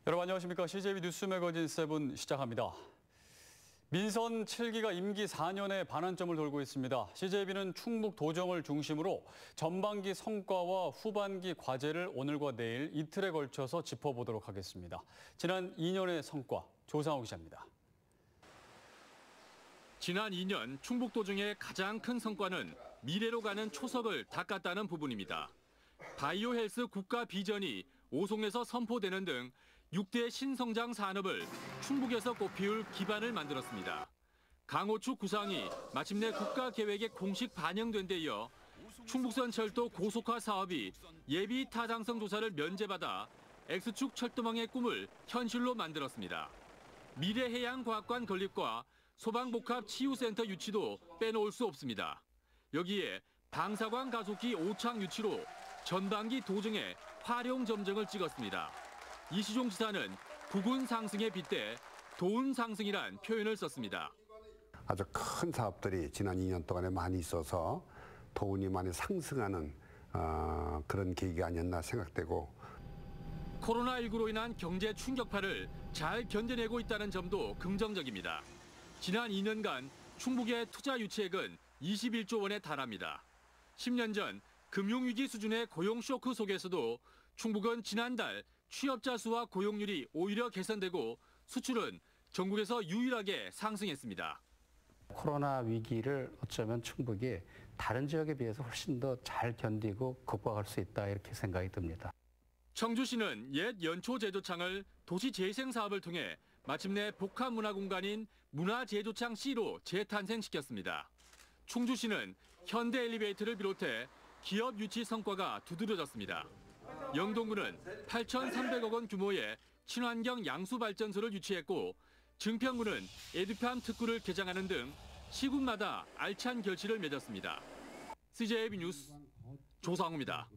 여러분 안녕하십니까. CJB 뉴스 매거진 7 시작합니다. 민선 7기가 임기 4년의 반환점을 돌고 있습니다. CJB는 충북 도정을 중심으로 전반기 성과와 후반기 과제를 오늘과 내일 이틀에 걸쳐서 짚어보도록 하겠습니다. 지난 2년의 성과, 조상호 기자입니다. 지난 2년 충북 도정의 가장 큰 성과는 미래로 가는 초석을 닦았다는 부분입니다. 바이오 헬스 국가 비전이 오송에서 선포되는 등 6대 신성장 산업을 충북에서 꽃피울 기반을 만들었습니다. 강호축 구상이 마침내 국가 계획에 공식 반영된 데 이어 충북선 철도 고속화 사업이 예비 타당성 조사를 면제받아 X축 철도망의 꿈을 현실로 만들었습니다. 미래해양과학관 건립과 소방복합치유센터 유치도 빼놓을 수 없습니다. 여기에 방사광 가속기 5창 유치로 전반기 도정에 활용 점정을 찍었습니다. 이시종 지사는 부군 상승에 빗대 도운 상승이란 표현을 썼습니다. 아주 큰 사업들이 지난 2년 동안에 많이 있어서 도운이 많이 상승하는 그런 계기가 아니었나 생각되고, 코로나19로 인한 경제 충격파를 잘 견뎌내고 있다는 점도 긍정적입니다. 지난 2년간 충북의 투자 유치액은 21조 원에 달합니다. 10년 전 금융위기 수준의 고용 쇼크 속에서도 충북은 지난달 취업자 수와 고용률이 오히려 개선되고 수출은 전국에서 유일하게 상승했습니다. 코로나 위기를 어쩌면 충북이 다른 지역에 비해서 훨씬 더 잘 견디고 극복할 수 있다, 이렇게 생각이 듭니다. 청주시는 옛 연초제조창을 도시재생 사업을 통해 마침내 복합문화공간인 문화제조창 C로 재탄생시켰습니다. 충주시는 현대 엘리베이터를 비롯해 기업 유치 성과가 두드러졌습니다. 영동구는 8,300억 원 규모의 친환경 양수발전소를 유치했고, 증평구는 에듀팜 특구를 개장하는 등 시군마다 알찬 결실을 맺었습니다. CJB 뉴스 조상우입니다.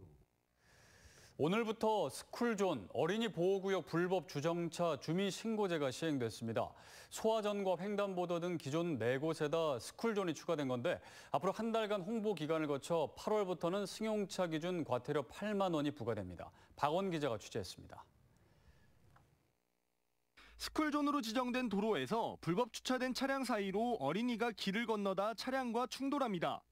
오늘부터 스쿨존, 어린이 보호구역 불법 주정차 주민신고제가 시행됐습니다. 소화전과 횡단보도 등 기존 4곳에다 스쿨존이 추가된 건데, 앞으로 한 달간 홍보 기간을 거쳐 8월부터는 승용차 기준 과태료 8만 원이 부과됩니다. 박원 기자가 취재했습니다. 스쿨존으로 지정된 도로에서 불법 주차된 차량 사이로 어린이가 길을 건너다 차량과 충돌합니다.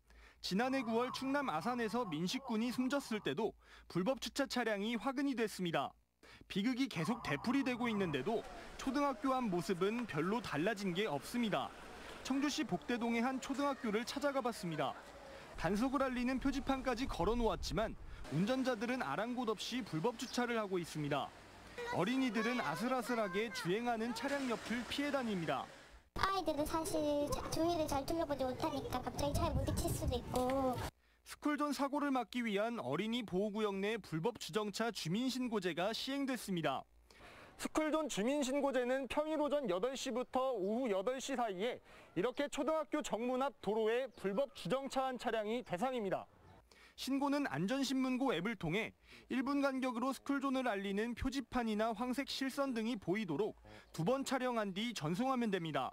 지난해 9월 충남 아산에서 민식군이 숨졌을 때도 불법 주차 차량이 화근이 됐습니다. 비극이 계속 되풀이되고 있는데도 초등학교 앞 모습은 별로 달라진 게 없습니다. 청주시 복대동의 한 초등학교를 찾아가 봤습니다. 단속을 알리는 표지판까지 걸어놓았지만 운전자들은 아랑곳 없이 불법 주차를 하고 있습니다. 어린이들은 아슬아슬하게 주행하는 차량 옆을 피해 다닙니다. 아이들은 사실 주위를 잘 둘러보지 못하니까 갑자기 차에 부딪힐 수도 있고. 스쿨존 사고를 막기 위한 어린이 보호구역 내 불법 주정차 주민신고제가 시행됐습니다. 스쿨존 주민신고제는 평일 오전 8시부터 오후 8시 사이에 이렇게 초등학교 정문 앞 도로에 불법 주정차한 차량이 대상입니다. 신고는 안전신문고 앱을 통해 1분 간격으로 스쿨존을 알리는 표지판이나 황색 실선 등이 보이도록 2번 촬영한 뒤 전송하면 됩니다.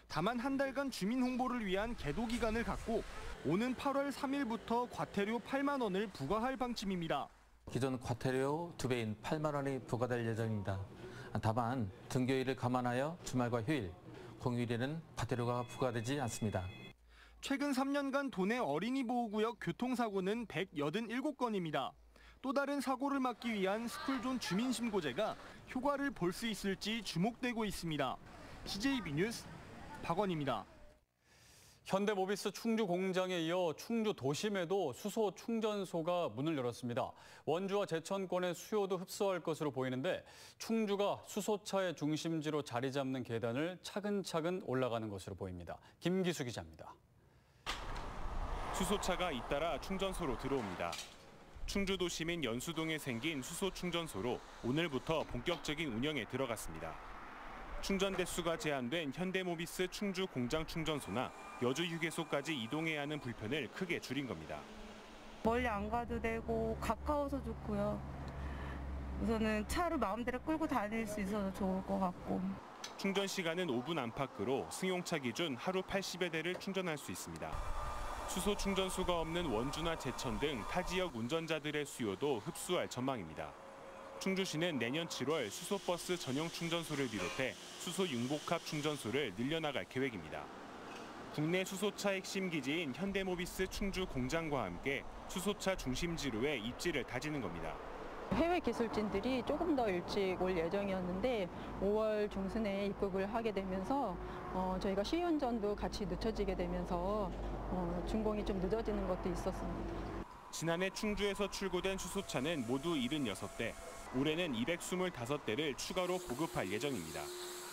다만 한 달간 주민 홍보를 위한 계도 기간을 갖고 오는 8월 3일부터 과태료 8만 원을 부과할 방침입니다. 기존 과태료 2배인 8만 원이 부과될 예정입니다. 다만 등교일을 감안하여 주말과 휴일, 공휴일에는 과태료가 부과되지 않습니다. 최근 3년간 도내 어린이 보호구역 교통사고는 187건입니다. 또 다른 사고를 막기 위한 스쿨존 주민신고제가 효과를 볼 수 있을지 주목되고 있습니다. CJB 뉴스 박원입니다. 현대모비스 충주 공장에 이어 충주 도심에도 수소 충전소가 문을 열었습니다. 원주와 제천권의 수요도 흡수할 것으로 보이는데, 충주가 수소차의 중심지로 자리 잡는 계단을 차근차근 올라가는 것으로 보입니다. 김기수 기자입니다. 수소차가 잇따라 충전소로 들어옵니다. 충주 도심인 연수동에 생긴 수소 충전소로 오늘부터 본격적인 운영에 들어갔습니다. 충전 대수가 제한된 현대모비스 충주 공장 충전소나 여주 휴게소까지 이동해야 하는 불편을 크게 줄인 겁니다. 멀리 안 가도 되고 가까워서 좋고요. 우선은 차를 마음대로 끌고 다닐 수 있어서 좋을 것 같고. 충전 시간은 5분 안팎으로 승용차 기준 하루 80여 대를 충전할 수 있습니다. 수소 충전소가 없는 원주나 제천 등 타 지역 운전자들의 수요도 흡수할 전망입니다. 충주시는 내년 7월 수소버스 전용 충전소를 비롯해 수소 융복합 충전소를 늘려나갈 계획입니다. 국내 수소차 핵심 기지인 현대모비스 충주 공장과 함께 수소차 중심지로의 입지를 다지는 겁니다. 해외 기술진들이 조금 더 일찍 올 예정이었는데 5월 중순에 입국을 하게 되면서 저희가 시운전도 같이 늦춰지게 되면서 준공이 좀 늦어지는 것도 있었습니다. 지난해 충주에서 출고된 수소차는 모두 76대, 올해는 225대를 추가로 보급할 예정입니다.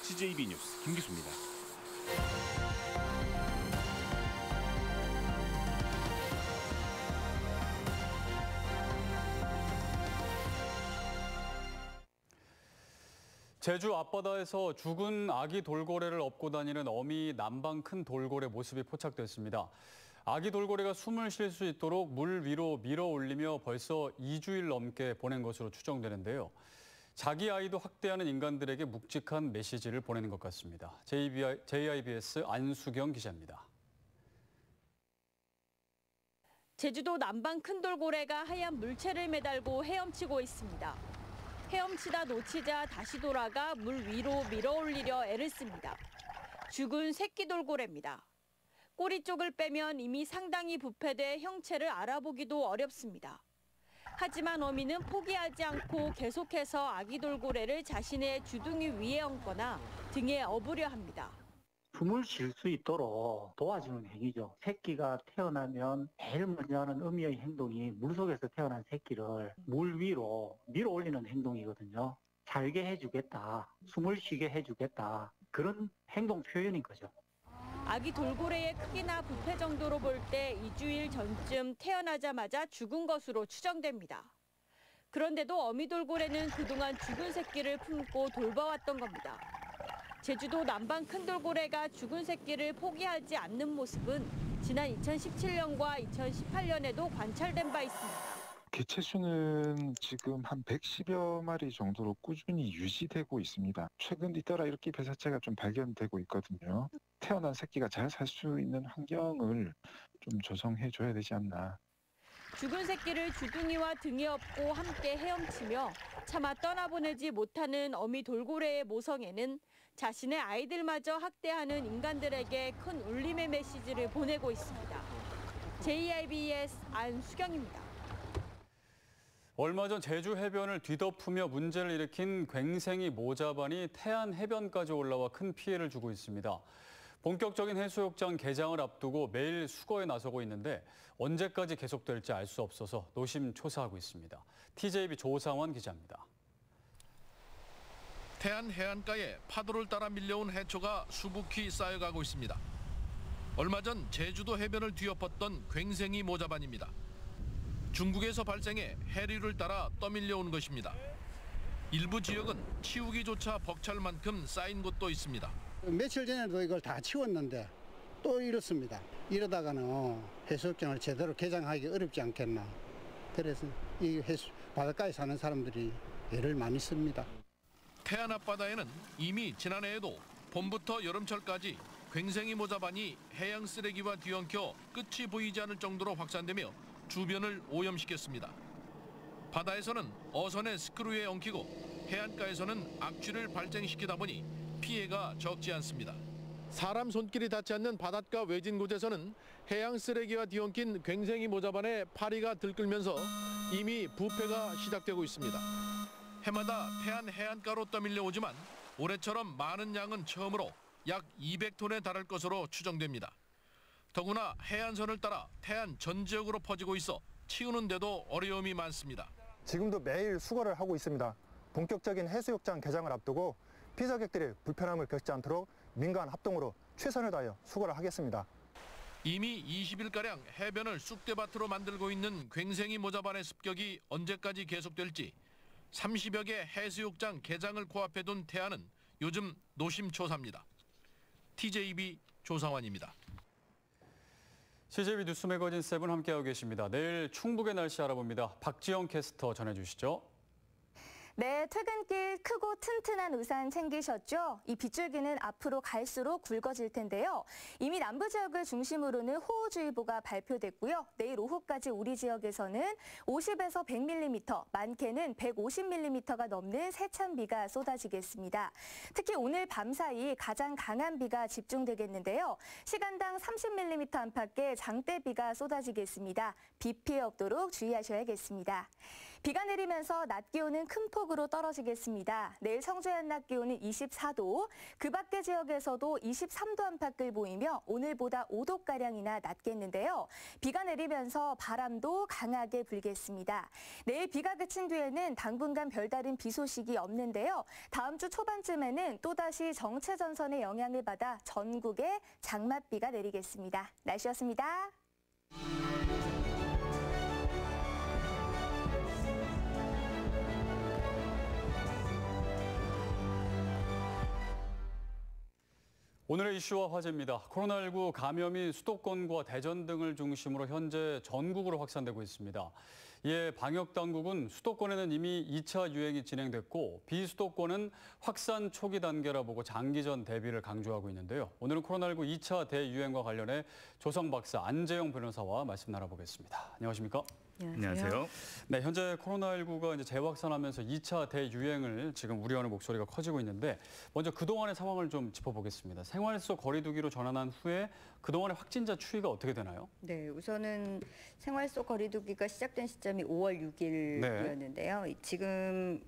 CJB 뉴스 김기수입니다. 제주 앞바다에서 죽은 아기 돌고래를 업고 다니는 어미 남방 큰 돌고래 모습이 포착됐습니다. 아기 돌고래가 숨을 쉴 수 있도록 물 위로 밀어 올리며 벌써 2주일 넘게 보낸 것으로 추정되는데요. 자기 아이도 학대하는 인간들에게 묵직한 메시지를 보내는 것 같습니다. JIBS 안수경 기자입니다. 제주도 남방 큰 돌고래가 하얀 물체를 매달고 헤엄치고 있습니다. 헤엄치다 놓치자 다시 돌아가 물 위로 밀어 올리려 애를 씁니다. 죽은 새끼 돌고래입니다. 꼬리 쪽을 빼면 이미 상당히 부패돼 형체를 알아보기도 어렵습니다. 하지만 어미는 포기하지 않고 계속해서 아기 돌고래를 자신의 주둥이 위에 얹거나 등에 업으려 합니다. 숨을 쉴 수 있도록 도와주는 행위죠. 새끼가 태어나면 제일 먼저 하는 어미의 행동이 물속에서 태어난 새끼를 물 위로 밀어 올리는 행동이거든요. 살게 해주겠다, 숨을 쉬게 해주겠다, 그런 행동 표현인 거죠. 아기 돌고래의 크기나 부패 정도로 볼 때 2주일 전쯤 태어나자마자 죽은 것으로 추정됩니다. 그런데도 어미 돌고래는 그동안 죽은 새끼를 품고 돌봐왔던 겁니다. 제주도 남방 큰 돌고래가 죽은 새끼를 포기하지 않는 모습은 지난 2017년과 2018년에도 관찰된 바 있습니다. 개체수는 지금 한 110여 마리 정도로 꾸준히 유지되고 있습니다. 최근 잇따라 이렇게 벼사체가 좀 발견되고 있거든요. 태어난 새끼가 잘 살 수 있는 환경을 좀 조성해 줘야 되지 않나. 죽은 새끼를 주둥이와 등에 업고 함께 헤엄치며 차마 떠나보내지 못하는 어미 돌고래의 모성애는 자신의 아이들마저 학대하는 인간들에게 큰 울림의 메시지를 보내고 있습니다. JIBS 안수경입니다. 얼마 전 제주 해변을 뒤덮으며 문제를 일으킨 괭생이 모자반이 태안 해변까지 올라와 큰 피해를 주고 있습니다. 본격적인 해수욕장 개장을 앞두고 매일 수거에 나서고 있는데 언제까지 계속될지 알 수 없어서 노심초사하고 있습니다. TJB 조상원 기자입니다. 태안 해안가에 파도를 따라 밀려온 해초가 수북히 쌓여가고 있습니다. 얼마 전 제주도 해변을 뒤엎었던 괭생이 모자반입니다. 중국에서 발생해 해류를 따라 떠밀려온 것입니다. 일부 지역은 치우기조차 벅찰 만큼 쌓인 곳도 있습니다. 며칠 전에도 이걸 다 치웠는데 또 이렇습니다. 이러다가는 해수욕장을 제대로 개장하기 어렵지 않겠나. 그래서 이 바닷가에 사는 사람들이 애를 많이 씁니다. 태안 앞바다에는 이미 지난해에도 봄부터 여름철까지 괭생이 모자반이 해양 쓰레기와 뒤엉켜 끝이 보이지 않을 정도로 확산되며 주변을 오염시켰습니다. 바다에서는 어선의 스크류에 엉키고 해안가에서는 악취를 발생시키다 보니 피해가 적지 않습니다. 사람 손길이 닿지 않는 바닷가 외진 곳에서는 해양 쓰레기와 뒤엉킨 괭생이 모자반에 파리가 들끓면서 이미 부패가 시작되고 있습니다. 해마다 태안 해안가로 떠밀려오지만 올해처럼 많은 양은 처음으로 약 200톤에 달할 것으로 추정됩니다. 더구나 해안선을 따라 태안 전 지역으로 퍼지고 있어 치우는 데도 어려움이 많습니다. 지금도 매일 수거를 하고 있습니다. 본격적인 해수욕장 개장을 앞두고 피서객들이 불편함을 겪지 않도록 민간 합동으로 최선을 다하여 수거를 하겠습니다. 이미 20일가량 해변을 쑥대밭으로 만들고 있는 괭생이 모자반의 습격이 언제까지 계속될지 30여 개 해수욕장 개장을 코앞에 둔 태안은 요즘 노심초사입니다. TJB 조상환입니다. CJB 뉴스 매거진 7 함께하고 계십니다. 내일 충북의 날씨 알아봅니다. 박지영 캐스터 전해주시죠. 네, 퇴근길 크고 튼튼한 우산 챙기셨죠? 이 빗줄기는 앞으로 갈수록 굵어질 텐데요. 이미 남부 지역을 중심으로는 호우주의보가 발표됐고요. 내일 오후까지 우리 지역에서는 50에서 100mm, 많게는 150mm가 넘는 세찬 비가 쏟아지겠습니다. 특히 오늘 밤 사이 가장 강한 비가 집중되겠는데요. 시간당 30mm 안팎의 장대비가 쏟아지겠습니다. 비 피해 없도록 주의하셔야겠습니다. 비가 내리면서 낮 기온은 큰 폭으로 떨어지겠습니다. 내일 청주의 한낮 기온은 24도, 그 밖의 지역에서도 23도 안팎을 보이며 오늘보다 5도가량이나 낮겠는데요. 비가 내리면서 바람도 강하게 불겠습니다. 내일 비가 그친 뒤에는 당분간 별다른 비 소식이 없는데요. 다음 주 초반쯤에는 또다시 정체전선의 영향을 받아 전국에 장맛비가 내리겠습니다. 날씨였습니다. 오늘의 이슈와 화제입니다. 코로나19 감염이 수도권과 대전 등을 중심으로 현재 전국으로 확산되고 있습니다. 이에 방역당국은 수도권에는 이미 2차 유행이 진행됐고 비수도권은 확산 초기 단계라 보고 장기전 대비를 강조하고 있는데요. 오늘은 코로나19 2차 대유행과 관련해 조성 박사, 안재영 변호사와 말씀 나눠보겠습니다. 안녕하십니까? 안녕하세요. 네, 현재 코로나19가 이제 재확산하면서 2차 대유행을 지금 우려하는 목소리가 커지고 있는데 먼저 그동안의 상황을 좀 짚어보겠습니다. 생활 속 거리 두기로 전환한 후에 그동안의 확진자 추이가 어떻게 되나요? 네, 우선은 생활 속 거리 두기가 시작된 시점이 5월 6일이었는데요. 네. 지금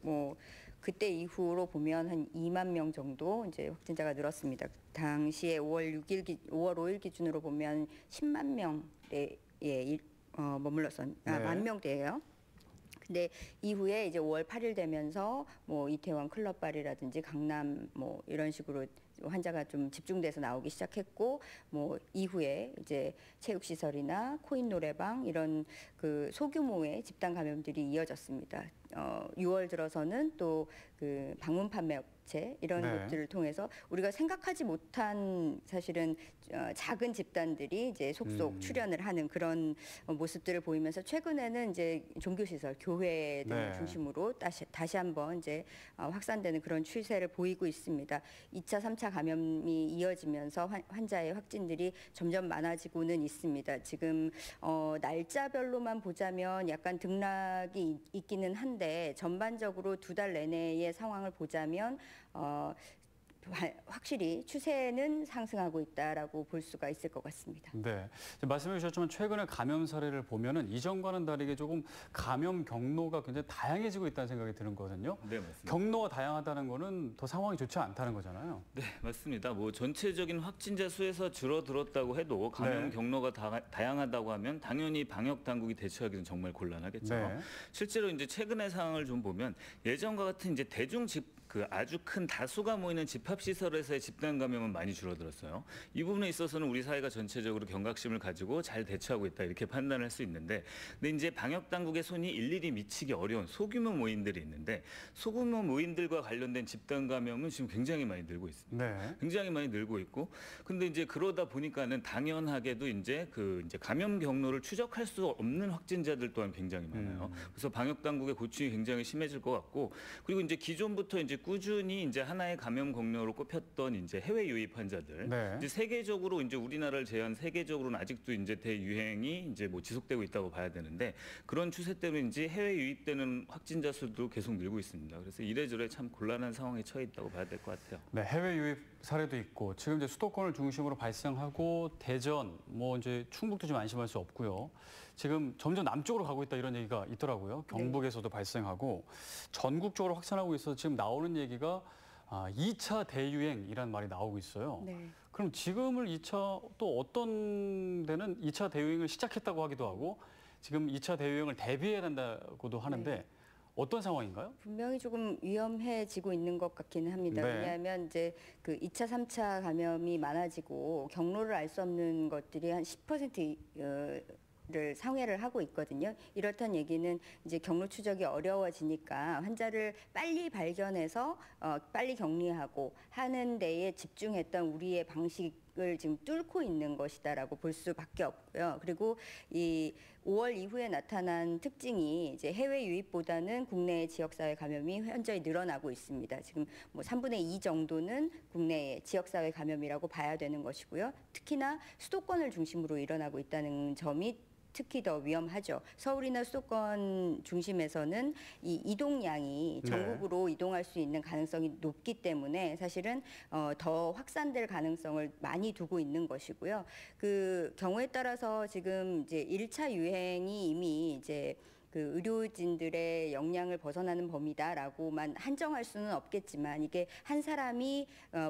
그때 이후로 보면 한 2만 명 정도 이제 확진자가 늘었습니다. 당시에 5월 5일 기준으로 보면 10만 명에 머물렀었 만 명대예요. 근데 이후에 이제 5월 8일 되면서 이태원 클럽발이라든지 강남 이런 식으로 환자가 좀 집중돼서 나오기 시작했고 이후에 이제 체육시설이나 코인 노래방 이런 그 소규모의 집단 감염들이 이어졌습니다. 6월 들어서는 또 그 방문 판매 업체 이런 것들을 통해서 우리가 생각하지 못한 사실은 작은 집단들이 이제 속속 출현을 하는 그런 모습들을 보이면서 최근에는 이제 종교시설, 교회 등을 중심으로 다시 한번 이제 확산되는 그런 추세를 보이고 있습니다. 2차, 3차 감염이 이어지면서 환자의 확진들이 점점 많아지고는 있습니다. 지금 날짜별로만 보자면 약간 등락이 있기는 한데 전반적으로 2달 내내의 상황을 보자면 확실히 추세는 상승하고 있다라고 볼 수가 있을 것 같습니다. 네, 말씀해 주셨지만 최근에 감염 사례를 보면은 이전과는 다르게 조금 감염 경로가 굉장히 다양해지고 있다는 생각이 드는 거거든요. 네, 맞습니다. 경로가 다양하다는 거는 더 상황이 좋지 않다는 거잖아요. 네, 맞습니다. 전체적인 확진자 수에서 줄어들었다고 해도 감염 경로가 다양하다고 하면 당연히 방역 당국이 대처하기는 정말 곤란하겠죠. 네. 실제로 이제 최근의 상황을 좀 보면 예전과 같은 이제 아주 큰 다수가 모이는 집합시설에서의 집단 감염은 많이 줄어들었어요. 이 부분에 있어서는 우리 사회가 전체적으로 경각심을 가지고 잘 대처하고 있다 이렇게 판단할 수 있는데, 근데 이제 방역 당국의 손이 일일이 미치기 어려운 소규모 모임들이 있는데 소규모 모임들과 관련된 집단 감염은 지금 굉장히 많이 늘고 있습니다. 네. 굉장히 많이 늘고 있고, 근데 이제 그러다 보니까는 당연하게도 이제 감염 경로를 추적할 수 없는 확진자들 또한 굉장히 많아요. 그래서 방역 당국의 고충이 굉장히 심해질 것 같고, 그리고 이제 기존부터 이제 꾸준히 이제 하나의 감염 경로로 꼽혔던 이제 해외 유입 환자들, 이제 세계적으로 이제 우리나라를 제한 세계적으로는 아직도 이제 대유행이 이제 지속되고 있다고 봐야 되는데, 그런 추세 때문인지 해외 유입되는 확진자 수도 계속 늘고 있습니다. 그래서 이래저래 참 곤란한 상황에 처해 있다고 봐야 될 것 같아요. 네, 해외 유입 사례도 있고 지금 이제 수도권을 중심으로 발생하고 대전, 이제 충북도 좀 안심할 수 없고요. 지금 점점 남쪽으로 가고 있다 이런 얘기가 있더라고요. 경북에서도 발생하고 전국적으로 확산하고 있어서 지금 나오는 얘기가 2차 대유행이라는 말이 나오고 있어요. 네. 그럼 지금을 2차 또 어떤 데는 2차 대유행을 시작했다고 하기도 하고 지금 2차 대유행을 대비해야 된다고도 하는데 어떤 상황인가요? 분명히 조금 위험해지고 있는 것 같기는 합니다. 왜냐하면 이제 그 2차, 3차 감염이 많아지고 경로를 알 수 없는 것들이 한 10%를 상회를 하고 있거든요. 이렇다는 얘기는 이제 경로 추적이 어려워지니까 환자를 빨리 발견해서 빨리 격리하고 하는 데에 집중했던 우리의 방식 을 지금 뚫고 있는 것이다라고 볼 수밖에 없고요. 그리고 이 5월 이후에 나타난 특징이 이제 해외 유입보다는 국내 지역사회 감염이 현저히 늘어나고 있습니다. 지금 뭐 3분의 2 정도는 국내 지역사회 감염이라고 봐야 되는 것이고요. 특히나 수도권을 중심으로 일어나고 있다는 점이 특히 더 위험하죠. 서울이나 수도권 중심에서는 이 이동량이 전국으로 이동할 수 있는 가능성이 높기 때문에 사실은 더 확산될 가능성을 많이 두고 있는 것이고요. 그 경우에 따라서 지금 이제 1차 유행이 이미 이제 그 의료진들의 역량을 벗어나는 범위다라고만 한정할 수는 없겠지만 이게 한 사람이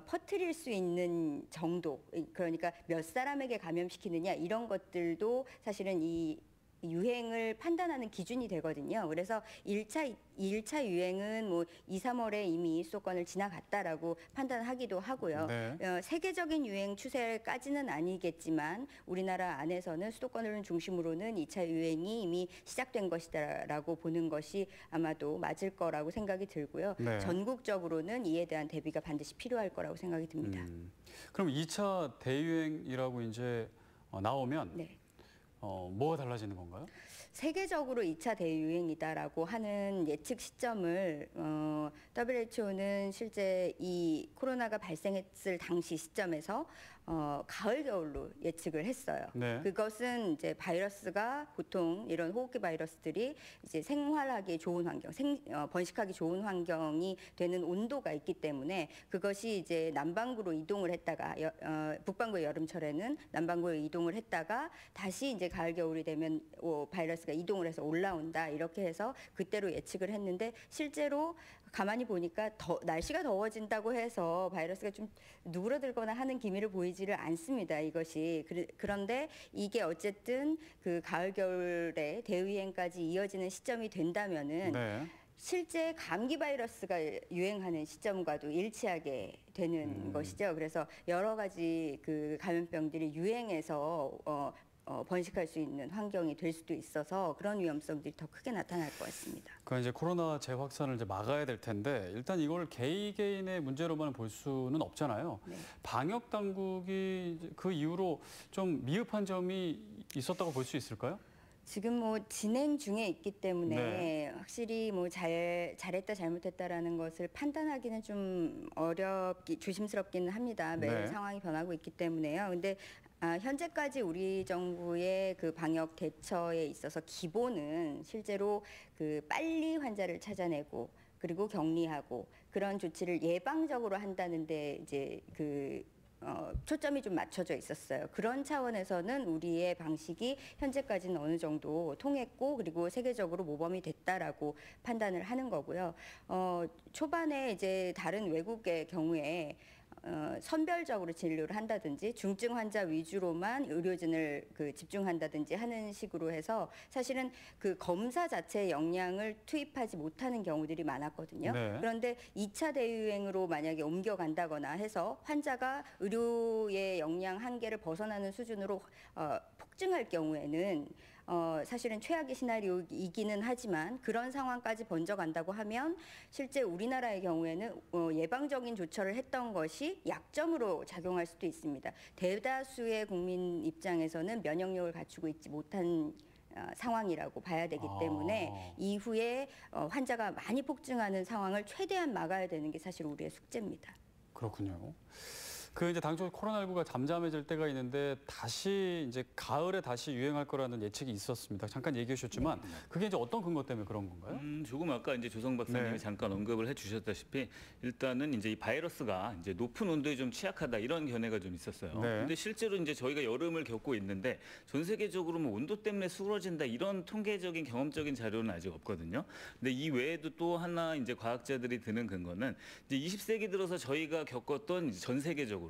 퍼뜨릴 수 있는 정도, 그러니까 몇 사람에게 감염시키느냐 이런 것들도 사실은 이 유행을 판단하는 기준이 되거든요. 그래서 1차 유행은 뭐 2, 3월에 이미 수도권을 지나갔다라고 판단하기도 하고요. 네. 세계적인 유행 추세까지는 아니겠지만 우리나라 안에서는 수도권을 중심으로는 2차 유행이 이미 시작된 것이다라고 보는 것이 아마도 맞을 거라고 생각이 들고요. 네. 전국적으로는 이에 대한 대비가 반드시 필요할 거라고 생각이 듭니다. 그럼 2차 대유행이라고 이제 나오면 네. 뭐가 달라지는 건가요? 세계적으로 2차 대유행이다라고 하는 예측 시점을 WHO는 실제 이 코로나가 발생했을 당시 시점에서 가을 겨울로 예측을 했어요. 네. 그것은 이제 바이러스가 보통 이런 호흡기 바이러스들이 이제 생활하기 좋은 환경, 번식하기 좋은 환경이 되는 온도가 있기 때문에 그것이 이제 남반구로 이동을 했다가 북반구의 여름철에는 남반구로 이동을 했다가 다시 이제 가을 겨울이 되면 바이러스가 이동을 해서 올라온다 이렇게 해서 그때로 예측을 했는데 실제로 가만히 보니까 날씨가 더워진다고 해서 바이러스가 좀 누그러들거나 하는 기미를 보이지를 않습니다. 이것이 그런데 이게 어쨌든 그 가을 겨울에 대유행까지 이어지는 시점이 된다면은 네. 실제 감기 바이러스가 유행하는 시점과도 일치하게 되는 것이죠. 그래서 여러 가지 그 감염병들이 유행해서 번식할 수 있는 환경이 될 수도 있어서 그런 위험성들이 더 크게 나타날 것 같습니다. 그 이제 코로나 재확산을 이제 막아야 될 텐데 일단 이걸 개인의 문제로만 볼 수는 없잖아요. 네. 방역 당국이 그 이후로 좀 미흡한 점이 있었다고 볼 수 있을까요? 지금 뭐 진행 중에 있기 때문에 네. 확실히 뭐 잘했다 잘못했다라는 것을 판단하기는 좀 조심스럽기는 합니다. 매일 네. 상황이 변하고 있기 때문에요. 근데 현재까지 우리 정부의 그 방역 대처에 있어서 기본은 실제로 그 빨리 환자를 찾아내고 그리고 격리하고 그런 조치를 예방적으로 한다는데 이제 초점이 좀 맞춰져 있었어요. 그런 차원에서는 우리의 방식이 현재까지는 어느 정도 통했고 그리고 세계적으로 모범이 됐다라고 판단을 하는 거고요. 초반에 이제 다른 외국의 경우에 선별적으로 진료를 한다든지 중증 환자 위주로만 의료진을 집중한다든지 하는 식으로 해서 사실은 그 검사 자체의 역량을 투입하지 못하는 경우들이 많았거든요. 네. 그런데 2차 대유행으로 만약에 옮겨간다거나 해서 환자가 의료의 역량 한계를 벗어나는 수준으로 폭증할 경우에는 사실은 최악의 시나리오이기는 하지만 그런 상황까지 번져간다고 하면 실제 우리나라의 경우에는 예방적인 조처를 했던 것이 약점으로 작용할 수도 있습니다. 대다수의 국민 입장에서는 면역력을 갖추고 있지 못한 상황이라고 봐야 되기 때문에 이후에 환자가 많이 폭증하는 상황을 최대한 막아야 되는 게 사실 우리의 숙제입니다. 그렇군요. 이제 당초 코로나19가 잠잠해질 때가 있는데 다시 이제 가을에 다시 유행할 거라는 예측이 있었습니다. 잠깐 얘기해 주셨지만 그게 이제 어떤 근거 때문에 그런 건가요? 조금 아까 이제 조성 박사님이 네. 잠깐 언급을 해주셨다시피 일단은 이제 이 바이러스가 이제 높은 온도에 좀 취약하다 이런 견해가 좀 있었어요. 네. 근데 실제로 이제 저희가 여름을 겪고 있는데 전 세계적으로 뭐 온도 때문에 수그러진다 이런 통계적인 경험적인 자료는 아직 없거든요. 근데 이 외에도 또 하나 이제 과학자들이 드는 근거는 이제 20세기 들어서 저희가 겪었던 이제 전 세계가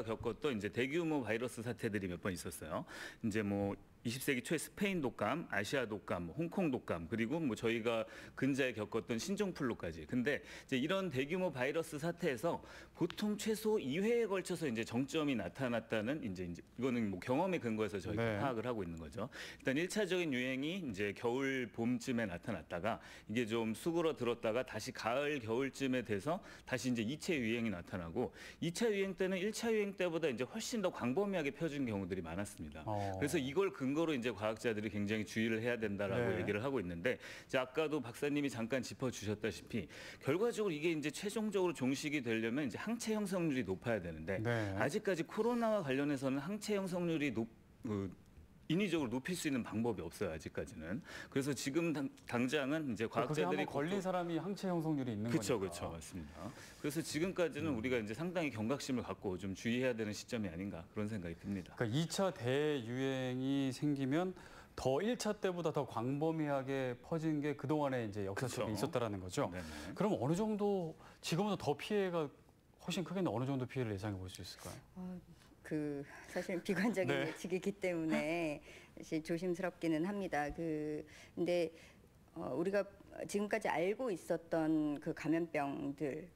겪었던 이제 대규모 바이러스 사태들이 몇 번 있었어요. 이제 뭐 20세기 초에 스페인 독감, 아시아 독감, 홍콩 독감, 그리고 뭐 저희가 근자에 겪었던 신종플루까지. 근데 이제 이런 대규모 바이러스 사태에서 보통 최소 2회에 걸쳐서 이제 정점이 나타났다는 이제 이거는 뭐 경험에 근거해서 저희가 파악을 하고 있는 거죠. 일단 1차적인 유행이 이제 겨울 봄쯤에 나타났다가 이게 좀 수그러들었다가 다시 가을 겨울쯤에 돼서 다시 이제 2차 유행이 나타나고 2차 유행 때는 1차 유행 때보다 이제 훨씬 더 광범위하게 펴진 경우들이 많았습니다. 그래서 이걸 근거로 이제 과학자들이 굉장히 주의를 해야 된다라고 얘기를 하고 있는데, 이제 아까도 박사님이 잠깐 짚어주셨다시피 결과적으로 이게 이제 최종적으로 종식이 되려면 이제 항체 형성률이 높아야 되는데 아직까지 코로나와 관련해서는 항체 형성률이 인위적으로 높일 수 있는 방법이 없어요, 아직까지는. 그래서 지금 당장은 이제 과학자들이 걸린 사람이 항체 형성률이 있는 거죠. 그렇죠, 맞습니다. 그래서 지금까지는 우리가 이제 상당히 경각심을 갖고 좀 주의해야 되는 시점이 아닌가 그런 생각이 듭니다. 그러니까 2차 대유행이 생기면 더 1차 때보다 더 광범위하게 퍼진 게 그동안에 이제 역사 속에 있었다라는 거죠. 네네. 그럼 어느 정도 지금보다 더 피해가 훨씬 크겠는데 어느 정도 피해를 예상해 볼 수 있을까요? 사실 비관적인 예측이기 때문에 사실 조심스럽기는 합니다. 근데 우리가 지금까지 알고 있었던 그 감염병들,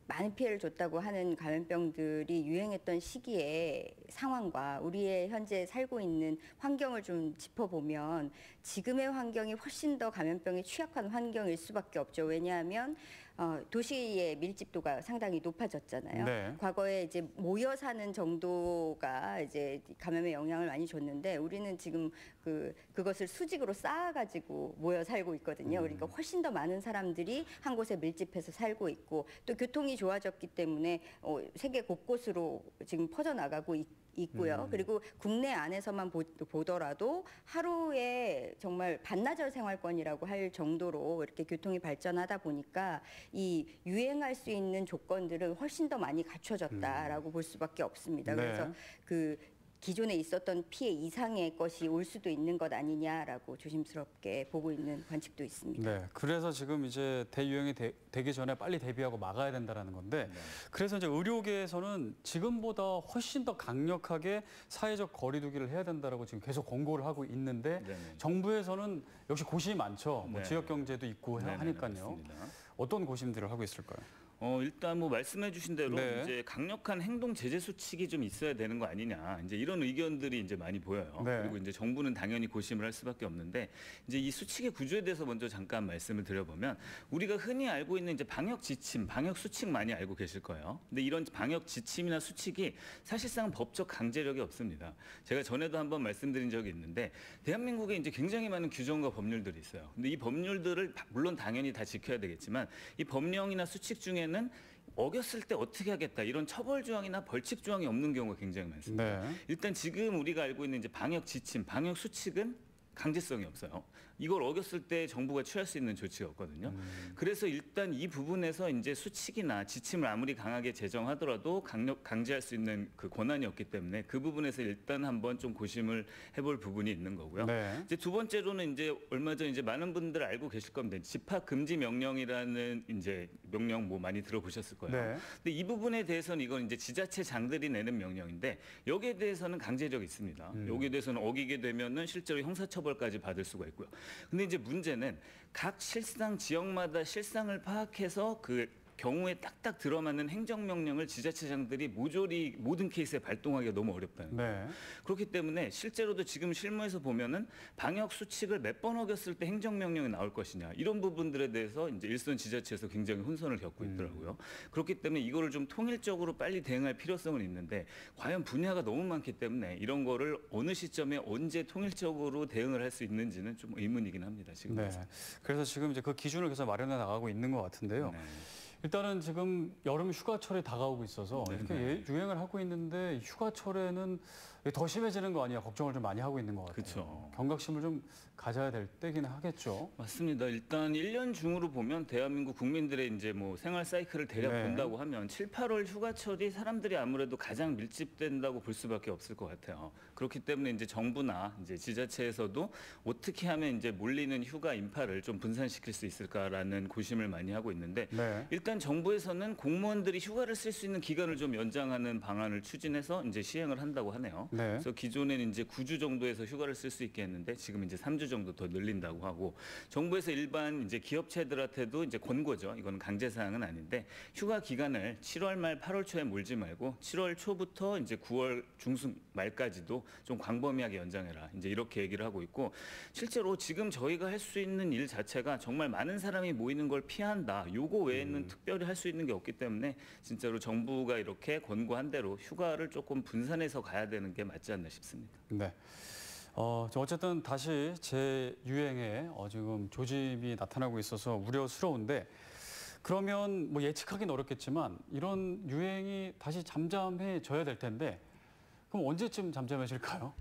많은 피해를 줬다고 하는 감염병들이 유행했던 시기의 상황과 우리의 현재 살고 있는 환경을 좀 짚어보면 지금의 환경이 훨씬 더 감염병에 취약한 환경일 수밖에 없죠. 왜냐하면 도시의 밀집도가 상당히 높아졌잖아요. 과거에 이제 모여 사는 정도가 이제 감염에 영향을 많이 줬는데 우리는 지금 그것을 수직으로 쌓아가지고 모여 살고 있거든요. 그러니까 훨씬 더 많은 사람들이 한 곳에 밀집해서 살고 있고 또 교통이 좋아졌기 때문에 세계 곳곳으로 지금 퍼져나가고 있고요. 그리고 국내 안에서만 보더라도 하루에 정말 반나절 생활권이라고 할 정도로 이렇게 교통이 발전하다 보니까 이 유행할 수 있는 조건들은 훨씬 더 많이 갖춰졌다라고 볼 수밖에 없습니다. 그래서 기존에 있었던 피해 이상의 것이 올 수도 있는 것 아니냐라고 조심스럽게 보고 있는 관측도 있습니다. 네, 그래서 지금 이제 대유행이 되기 전에 빨리 대비하고 막아야 된다는 건데, 그래서 이제 의료계에서는 지금보다 훨씬 더 강력하게 사회적 거리두기를 해야 된다라고 지금 계속 권고를 하고 있는데, 정부에서는 역시 고심이 많죠. 뭐 지역 경제도 있고 하니까요. 어떤 고심들을 하고 있을까요? 일단 뭐 말씀해 주신 대로 이제 강력한 행동 제재 수칙이 좀 있어야 되는 거 아니냐, 이제 이런 의견들이 이제 많이 보여요. 그리고 이제 정부는 당연히 고심을 할 수밖에 없는데, 이제 이 수칙의 구조에 대해서 먼저 잠깐 말씀을 드려보면, 우리가 흔히 알고 있는 이제 방역 지침, 방역 수칙 많이 알고 계실 거예요. 근데 이런 방역 지침이나 수칙이 사실상 법적 강제력이 없습니다. 제가 전에도 한번 말씀드린 적이 있는데, 대한민국에 이제 굉장히 많은 규정과 법률들이 있어요. 근데 이 법률들을 물론 당연히 다 지켜야 되겠지만, 이 법령이나 수칙 중에는 어겼을 때 어떻게 하겠다 이런 처벌 조항이나 벌칙 조항이 없는 경우가 굉장히 많습니다. 일단 지금 우리가 알고 있는 이제 방역 지침, 방역 수칙은 강제성이 없어요. 이걸 어겼을 때 정부가 취할 수 있는 조치가 없거든요. 그래서 일단 이 부분에서 이제 수칙이나 지침을 아무리 강하게 제정하더라도 강제할 수 있는 그 권한이 없기 때문에 그 부분에서 일단 한번 좀 고심을 해볼 부분이 있는 거고요. 이제 두 번째로는 이제 얼마 전 이제 많은 분들 알고 계실 겁니다. 집합 금지 명령이라는 이제 명령 뭐 많이 들어보셨을 거예요. 근데 이 부분에 대해서는 이건 이제 지자체장들이 내는 명령인데 여기에 대해서는 강제력이 있습니다. 여기에 대해서는 어기게 되면은 실제로 형사처벌까지 받을 수가 있고요. 근데 이제 문제는 각 실상 지역마다 실상을 파악해서 그 경우에 딱딱 들어맞는 행정명령을 지자체장들이 모조리 모든 케이스에 발동하기가 너무 어렵다는 거예요. 그렇기 때문에 실제로도 지금 실무에서 보면은 방역 수칙을 몇 번 어겼을 때 행정명령이 나올 것이냐 이런 부분들에 대해서 이제 일선 지자체에서 굉장히 혼선을 겪고 있더라고요. 그렇기 때문에 이거를 좀 통일적으로 빨리 대응할 필요성은 있는데 과연 분야가 너무 많기 때문에 이런 거를 어느 시점에 언제 통일적으로 대응을 할 수 있는지는 좀 의문이긴 합니다. 지금. 그래서 지금 이제 그 기준을 계속 마련해 나가고 있는 것 같은데요. 일단은 지금 여름 휴가철이 다가오고 있어서 이렇게 유행을 하고 있는데 휴가철에는 더 심해지는 거 아니야 걱정을 좀 많이 하고 있는 것 같아요. 경각심을 좀 가져야 될 때긴 하겠죠. 맞습니다. 일단 1년 중으로 보면 대한민국 국민들의 이제 뭐 생활 사이클을 대략 본다고 하면 7, 8월 휴가철이 사람들이 아무래도 가장 밀집된다고 볼 수밖에 없을 것 같아요. 그렇기 때문에 이제 정부나 이제 지자체에서도 어떻게 하면 이제 몰리는 휴가 인파를 좀 분산시킬 수 있을까라는 고심을 많이 하고 있는데 일단 일단 정부에서는 공무원들이 휴가를 쓸 수 있는 기간을 좀 연장하는 방안을 추진해서 이제 시행을 한다고 하네요. 네. 그래서 기존에는 이제 9주 정도에서 휴가를 쓸 수 있게 했는데 지금 이제 3주 정도 더 늘린다고 하고, 정부에서 일반 이제 기업체들한테도 이제 권고죠. 이건 강제 사항은 아닌데 휴가 기간을 7월 말 8월 초에 몰지 말고 7월 초부터 이제 9월 중순 말까지도 좀 광범위하게 연장해라. 이제 이렇게 얘기를 하고 있고, 실제로 지금 저희가 할 수 있는 일 자체가 정말 많은 사람이 모이는 걸 피한다. 요거 외에는 특별히 할 수 있는 게 없기 때문에 진짜로 정부가 이렇게 권고한 대로 휴가를 조금 분산해서 가야 되는 게 맞지 않나 싶습니다. 네. 어쨌든 다시 재유행에 지금 조짐이 나타나고 있어서 우려스러운데, 그러면 뭐 예측하기는 어렵겠지만 이런 유행이 다시 잠잠해져야 될 텐데, 그럼 언제쯤 잠잠해질까요?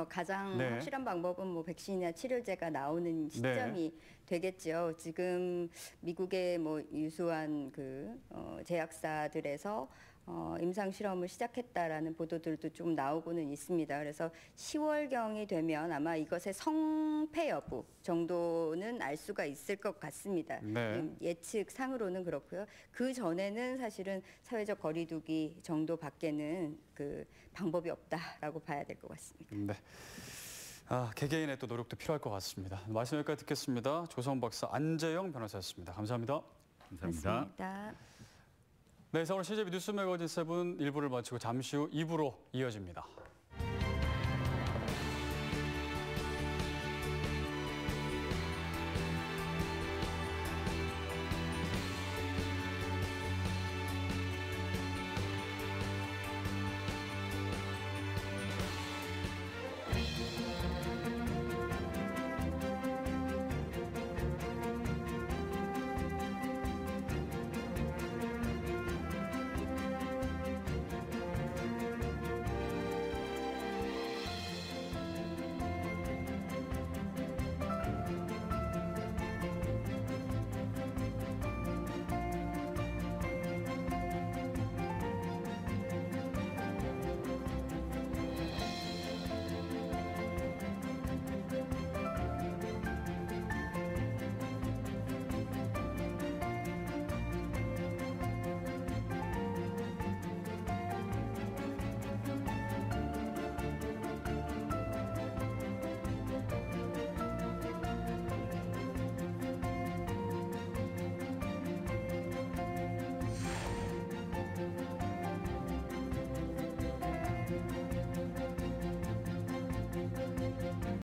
가장 네. 확실한 방법은 뭐 백신이나 치료제가 나오는 시점이 되겠죠. 지금 미국의 뭐 유수한 그 제약사들에서 임상 실험을 시작했다라는 보도들도 좀 나오고는 있습니다. 그래서 10월경이 되면 아마 이것의 성패 여부 정도는 알 수가 있을 것 같습니다. 네. 예측상으로는 그렇고요. 그 전에는 사실은 사회적 거리두기 정도밖에는 그 방법이 없다라고 봐야 될 것 같습니다. 네. 개개인의 또 노력도 필요할 것 같습니다. 말씀 여기까지 듣겠습니다. 조성 박사, 안재영 변호사였습니다. 감사합니다. 감사합니다. 네, 서울 CJB 뉴스 매거진 7 1부를 마치고 잠시 후 2부로 이어집니다.